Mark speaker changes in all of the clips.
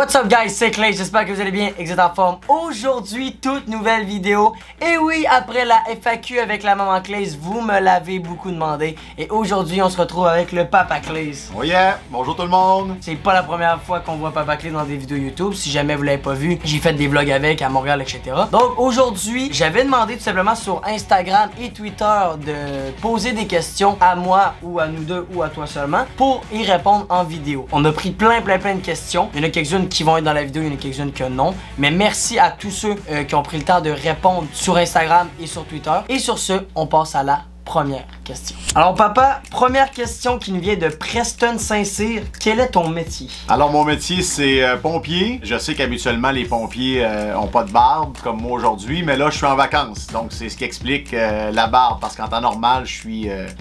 Speaker 1: What's up guys, c'est Clay, j'espère que vous allez bien et que vous êtes en forme. Aujourd'hui, toute nouvelle vidéo. Et oui, après la FAQ avec la maman Clays, vous me l'avez beaucoup demandé. Et aujourd'hui, on se retrouve avec le Papa Clays.
Speaker 2: Oh yeah, bonjour tout le monde.
Speaker 1: C'est pas la première fois qu'on voit Papa Clays dans des vidéos YouTube. Si jamais vous l'avez pas vu, j'ai fait des vlogs avec à Montréal, etc. Donc aujourd'hui, j'avais demandé tout simplement sur Instagram et Twitter de poser des questions à moi ou à nous deux ou à toi seulement pour y répondre en vidéo. On a pris plein de questions. Il y en a quelques-unes qui vont être dans la vidéo, il y en a quelques-unes que non. Mais merci à tous ceux qui ont pris le temps de répondre sur Instagram et sur Twitter. Et sur ce, on passe à la première question. Alors papa, première question qui nous vient de Preston Saint-Cyr. Quel est ton métier?
Speaker 2: Alors mon métier c'est pompier. Je sais qu'habituellement les pompiers ont pas de barbe comme moi aujourd'hui, mais là je suis en vacances. Donc c'est ce qui explique la barbe parce qu'en temps normal je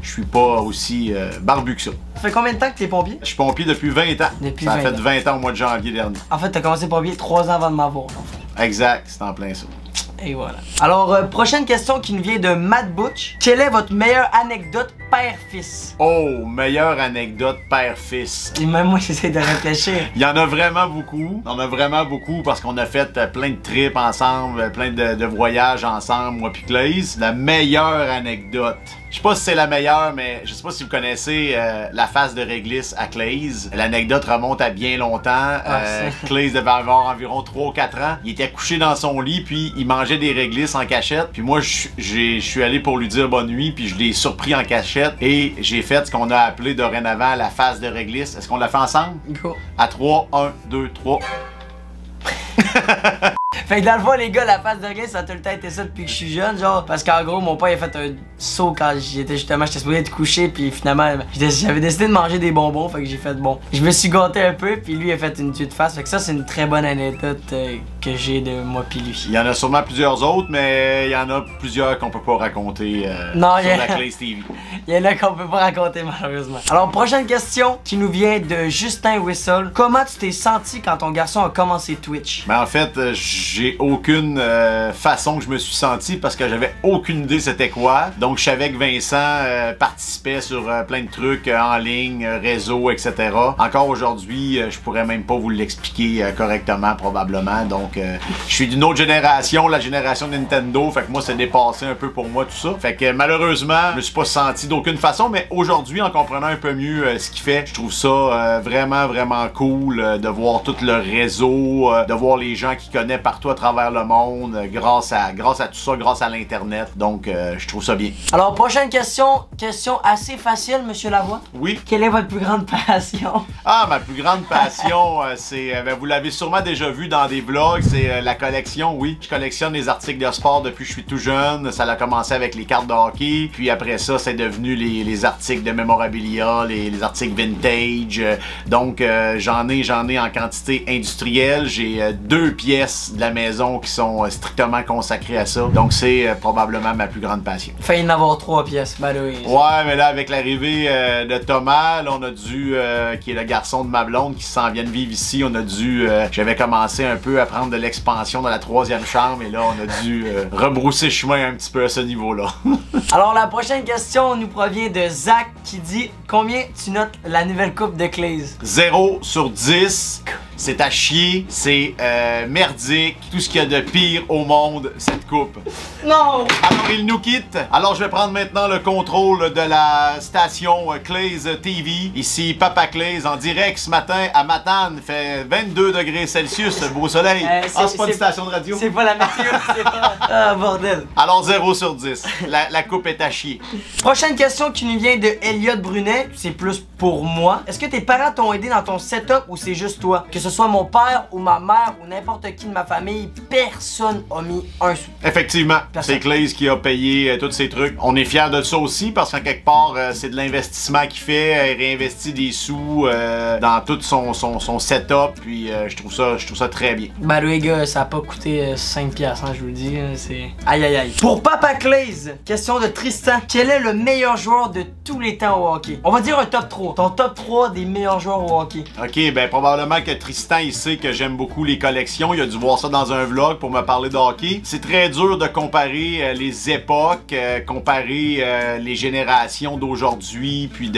Speaker 2: suis pas aussi barbu que ça.
Speaker 1: Ça fait combien de temps que t'es pompier?
Speaker 2: Je suis pompier depuis 20 ans. Ça a fait 20 ans au mois de janvier dernier.
Speaker 1: En fait, t'as commencé pompier 3 ans avant de m'avoir.
Speaker 2: Exact, c'est en plein ça.
Speaker 1: Et voilà. Alors, prochaine question qui nous vient de Matt Butch. Quelle est votre meilleure anecdote père-fils?
Speaker 2: Oh, meilleure anecdote père-fils.
Speaker 1: Et même moi, j'essaie de réfléchir.
Speaker 2: Il y en a vraiment beaucoup. Il y en a vraiment beaucoup parce qu'on a fait plein de trips ensemble, plein de voyages ensemble, moi pis Clays. La meilleure anecdote. Je sais pas si c'est la meilleure, mais je sais pas si vous connaissez la face de réglisse à Clays. L'anecdote remonte à bien longtemps. Clays devait avoir environ 3 ou 4 ans. Il était couché dans son lit, puis il mangeait des réglisses en cachette. Puis moi, je suis allé pour lui dire bonne nuit, puis je l'ai surpris en cachette. Et j'ai fait ce qu'on a appelé dorénavant la face de réglisse. Est-ce qu'on l'a fait ensemble?
Speaker 1: Go.
Speaker 2: À 3, 1, 2, 3.
Speaker 1: Fait que dans le fond, les gars, la face de réglisse, ça a tout le temps été ça depuis que je suis jeune, genre. Parce qu'en gros, mon père il a fait un saut quand j'étais supposé être couché, puis finalement, j'avais décidé de manger des bonbons, fait que j'ai fait bon. Je me suis gâté un peu, puis lui il a fait une tuile de face, fait que ça, c'est une très bonne anecdote que j'ai de moi puis lui.
Speaker 2: Il y en a sûrement plusieurs autres, mais il y en a plusieurs qu'on peut pas raconter
Speaker 1: non,
Speaker 2: sur la Clays TV.
Speaker 1: Il y en a qu'on peut pas raconter malheureusement. Alors, prochaine question qui nous vient de Justin Whistle. Comment tu t'es senti quand ton garçon a commencé Twitch?
Speaker 2: Ben en fait, j'ai aucune façon que je me suis senti parce que j'avais aucune idée c'était quoi. Donc je savais que Vincent participait sur plein de trucs en ligne, réseau, etc. Encore aujourd'hui, je pourrais même pas vous l'expliquer correctement probablement. Donc je suis d'une autre génération, la génération Nintendo. Fait que moi c'est dépassé un peu pour moi tout ça. Fait que malheureusement, je me suis pas senti d'aucune façon. Mais aujourd'hui, en comprenant un peu mieux ce qu'il fait, je trouve ça vraiment cool de voir tout le réseau, de voir les gens qu'il connaît partout à travers le monde grâce à tout ça, grâce à l'internet. Donc je trouve ça bien.
Speaker 1: Alors prochaine question assez facile, monsieur Lavoie.
Speaker 2: Oui.
Speaker 1: Quelle est votre plus grande passion?
Speaker 2: Ah, ma plus grande passion, c'est, vous l'avez sûrement déjà vu dans des vlogs, c'est la collection, oui. Je collectionne les articles de sport depuis que je suis tout jeune. Ça a commencé avec les cartes de hockey, puis après ça, c'est devenu les articles de mémorabilia, les articles vintage. Donc j'en ai en quantité industrielle. J'ai 2 pièces de la maison qui sont strictement consacrées à ça. Donc c'est probablement ma plus grande passion.
Speaker 1: Failli en avoir 3 pièces, bah oui.
Speaker 2: Ouais, mais là avec l'arrivée de Thomas, là, on a dû, qui est le garçon de ma blonde qui s'en vient de vivre ici, on a dû, j'avais commencé un peu à prendre de l'expansion dans la 3e chambre et là on a dû rebrousser chemin un petit peu à ce niveau-là.
Speaker 1: Alors la prochaine question nous provient de Zach qui dit combien tu notes la nouvelle coupe de Clays?
Speaker 2: 0 sur 10. C'est à chier, c'est merdique, tout ce qu'il y a de pire au monde, cette coupe.
Speaker 1: Non!
Speaker 2: Alors il nous quitte. Alors je vais prendre maintenant le contrôle de la station Clays TV. Ici Papa Clays en direct ce matin à Matane. Il fait 22 degrés Celsius, beau soleil. C'est pas une station de radio.
Speaker 1: C'est pas la météo, c'est pas... Ah bordel.
Speaker 2: Alors 0 sur 10. La coupe est à chier.
Speaker 1: Prochaine question qui nous vient de Elliot Brunet. C'est plus pour moi. Est-ce que tes parents t'ont aidé dans ton setup ou c'est juste toi? Que ce soit mon père ou ma mère ou n'importe qui de ma famille, personne a mis un sou.
Speaker 2: Effectivement, c'est Clays qui a payé tous ces trucs. On est fiers de ça aussi parce qu'en quelque part, c'est de l'investissement qu'il fait. Il réinvestit des sous dans tout son setup. Puis je trouve ça très bien.
Speaker 1: Ben les gars, ça a pas coûté 5 piastres, hein, je vous le dis. C'est... Aïe aïe aïe. Pour Papa Clays, question de Tristan. Quel est le meilleur joueur de tous les temps au hockey? On va dire un top 3. tour. Ton top 3 des meilleurs joueurs au hockey.
Speaker 2: Ok, ben probablement que Tristan, il sait que j'aime beaucoup les collections. Il a dû voir ça dans un vlog pour me parler de hockey. C'est très dur de comparer les époques, comparer les générations d'aujourd'hui, puis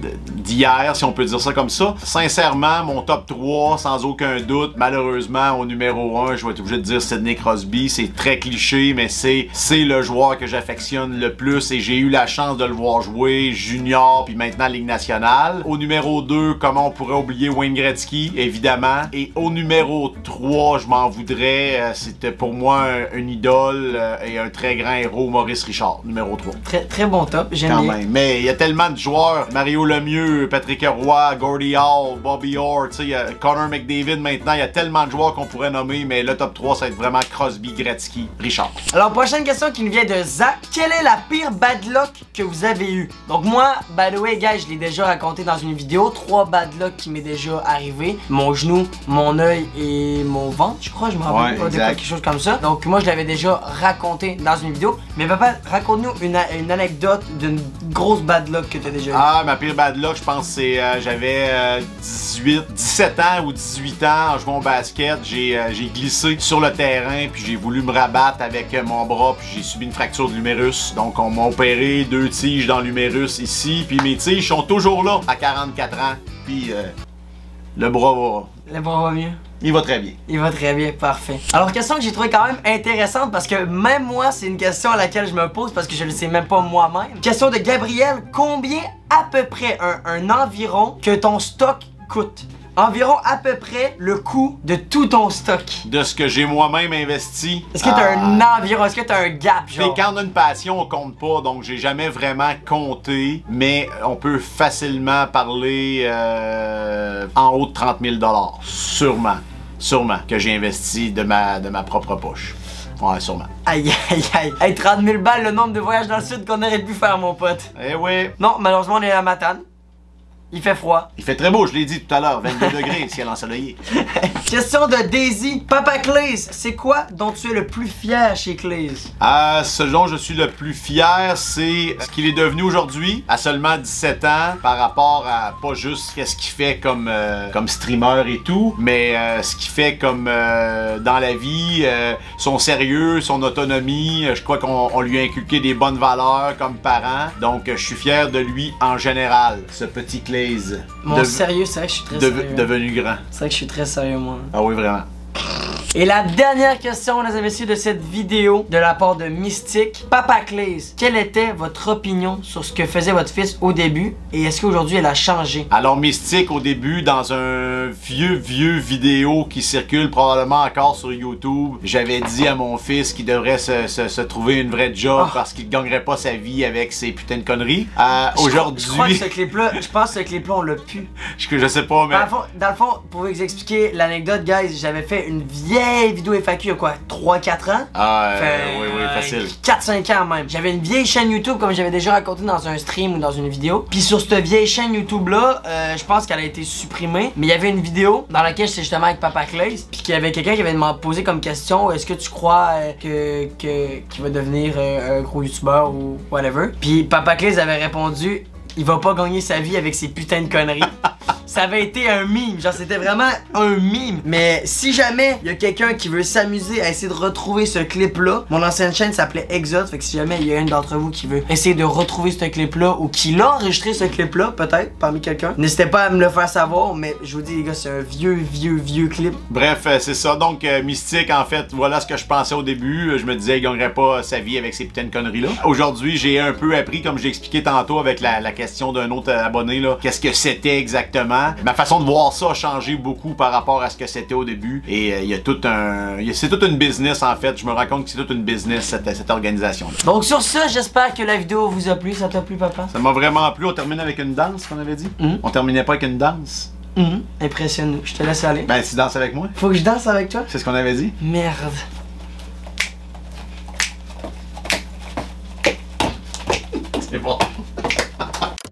Speaker 2: d'hier, si on peut dire ça comme ça. Sincèrement, mon top 3, sans aucun doute, malheureusement, au numéro 1, je vais être obligé de dire Sidney Crosby. C'est très cliché, mais c'est le joueur que j'affectionne le plus et j'ai eu la chance de le voir jouer junior, puis maintenant Ligue nationale. Au numéro 2, comment on pourrait oublier Wayne Gretzky, évidemment. Et au numéro 3, je m'en voudrais, c'était pour moi une idole et un très grand héros, Maurice Richard, numéro 3.
Speaker 1: Très bon top, j'aime bien.
Speaker 2: Même. Mais il y a tellement de joueurs, Mario Lemieux, Patrick Roy, Gordie Howe, Bobby Orr, tu sais, Connor McDavid maintenant, il y a tellement de joueurs qu'on pourrait nommer, mais le top 3, ça va être vraiment Crosby, Gretzky, Richard.
Speaker 1: Alors, prochaine question qui nous vient de Zach. Quelle est la pire bad luck que vous avez eu? Donc moi, by the way, guys, je l'ai déjà raconté dans une vidéo. 3 bad luck qui m'est déjà arrivé. Mon genou, mon œil et mon ventre, je crois, je me rappelle pas, quelque chose comme ça. Donc moi, je l'avais déjà raconté dans une vidéo. Mais papa, raconte-nous une anecdote d'une grosse bad luck que tu as déjà eu.
Speaker 2: Ah, ma pire bad luck, je pense que c'est j'avais 17 ans ou 18 ans en jouant au basket. J'ai glissé sur le terrain, puis j'ai voulu me rabattre avec mon bras, puis j'ai subi une fracture de l'humérus. Donc on m'a opéré 2 tiges dans l'humérus ici, puis mes tiges sont toujours là à 44 ans. Puis le bras va...
Speaker 1: Le bras va mieux?
Speaker 2: Il va très bien.
Speaker 1: Il va très bien, parfait. Alors, question que j'ai trouvé quand même intéressante parce que même moi, c'est une question à laquelle je me pose parce que je le sais même pas moi-même. Question de Gabriel, combien à peu près un environ que ton stock coûte? Environ à peu près le coût de tout ton stock.
Speaker 2: De ce que j'ai moi-même investi.
Speaker 1: Est-ce que t'as un environ, est-ce que t'as un gap, genre?
Speaker 2: Quand on a une passion, on compte pas, donc j'ai jamais vraiment compté, mais on peut facilement parler en haut de 30 000 $. Sûrement que j'ai investi de ma propre poche. Ouais, sûrement.
Speaker 1: Aïe, aïe, aïe. Hey, 30 000 balles, le nombre de voyages dans le sud qu'on aurait pu faire, mon pote.
Speaker 2: Eh oui.
Speaker 1: Non, malheureusement, on est à Matane. Il fait froid.
Speaker 2: Il fait très beau, je l'ai dit tout à l'heure, 22 degrés, ciel ensoleillé.
Speaker 1: Question de Daisy. Papa Claze, c'est quoi dont tu es le plus fier chez Claze?
Speaker 2: Ce dont je suis le plus fier, c'est ce qu'il est devenu aujourd'hui, à seulement 17 ans, par rapport à pas juste ce qu'il fait comme streamer et tout, mais ce qu'il fait comme dans la vie, son sérieux, son autonomie. Je crois qu'on lui a inculqué des bonnes valeurs comme parent. Donc je suis fier de lui en général, ce petit Claze.
Speaker 1: Mon sérieux, c'est vrai que je suis très sérieux.
Speaker 2: Devenu grand.
Speaker 1: C'est vrai que je suis très sérieux, moi.
Speaker 2: Ah oui, vraiment.
Speaker 1: Et la dernière question, mesdames et messieurs, de cette vidéo, de la part de Mystique. Papa Claze, quelle était votre opinion sur ce que faisait votre fils au début et est-ce qu'aujourd'hui elle a changé? Alors
Speaker 2: Mystique, au début, dans un vieux vidéo qui circule probablement encore sur YouTube, j'avais dit à mon fils qu'il devrait se trouver une vraie job parce qu'il gagnerait pas sa vie avec ses putains de conneries. Aujourd'hui...
Speaker 1: Je crois que ce clip-là, je pense que ce clip-là, on l'a pu.
Speaker 2: Je sais pas, mais...
Speaker 1: Dans le fond, pour vous expliquer l'anecdote, guys, j'avais fait une vieille vidéo FAQ il y a quoi, 3-4 ans?
Speaker 2: Oui, facile.
Speaker 1: 4-5 ans même. J'avais une vieille chaîne YouTube comme j'avais déjà raconté dans un stream ou dans une vidéo. Puis sur cette vieille chaîne YouTube là, je pense qu'elle a été supprimée. Mais il y avait une vidéo dans laquelle j'étais justement avec Papa Claze. Puis qu'il y avait quelqu'un qui avait posé comme question, est-ce que tu crois qu'il va devenir un gros YouTuber ou whatever? Puis Papa Claze avait répondu, il va pas gagner sa vie avec ses putains de conneries. Ça avait été un meme, genre c'était vraiment un meme. Mais si jamais il y a quelqu'un qui veut s'amuser à essayer de retrouver ce clip là, mon ancienne chaîne s'appelait Exode, fait que si jamais il y a un d'entre vous qui veut essayer de retrouver ce clip là ou qui l'a enregistré ce clip là, peut-être parmi quelqu'un, n'hésitez pas à me le faire savoir. Mais je vous dis les gars, c'est un vieux clip.
Speaker 2: Bref, c'est ça. Donc Mystique, en fait, voilà ce que je pensais au début. Je me disais il gagnerait pas sa vie avec ces putains de conneries là. Aujourd'hui, j'ai un peu appris, comme j'ai expliqué tantôt avec la question d'un autre abonné là, qu'est-ce que c'était exactement. Ma façon de voir ça a changé beaucoup par rapport à ce que c'était au début. Et il y a c'est toute une business en fait. Je me rends compte que c'est toute une business cette organisation-là.
Speaker 1: Donc sur ça, j'espère que la vidéo vous a plu. Ça t'a plu, papa?
Speaker 2: Ça m'a vraiment plu. On termine avec une danse, qu'on avait dit. On terminait pas avec une danse.
Speaker 1: Impressionne-nous. Je te laisse aller.
Speaker 2: Ben, tu danses avec moi.
Speaker 1: Faut que je danse avec toi?
Speaker 2: C'est ce qu'on avait dit.
Speaker 1: Merde.
Speaker 2: C'est bon.